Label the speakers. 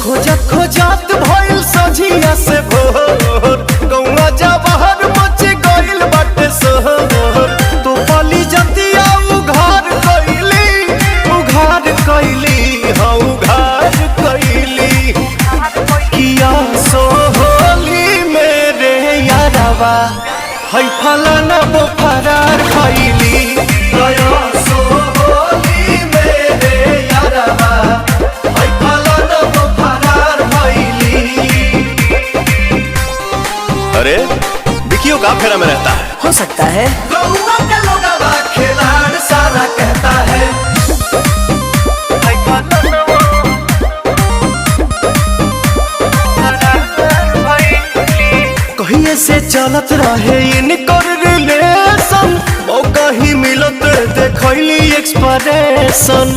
Speaker 1: खोजत खोजत भइल सझिया से भोर गौवा जवाहर मच गइल बाटे सोहर तो पली जतिया उघार कइली हाँ उघार कइली किया सोहली मेरे यारवा है फलाना वो फरार भइली गया सोहली मेरे यारवा है फलाना वो फरार भइली। अरे विकियो का फेरा में रहता है,
Speaker 2: हो सकता है
Speaker 1: गौवा का लोगवा खिलाड़ सारा कहता है कहिए से चलत रहे इनकर रिलेशन मौका ही मिलत देखली एक्सप्रेशन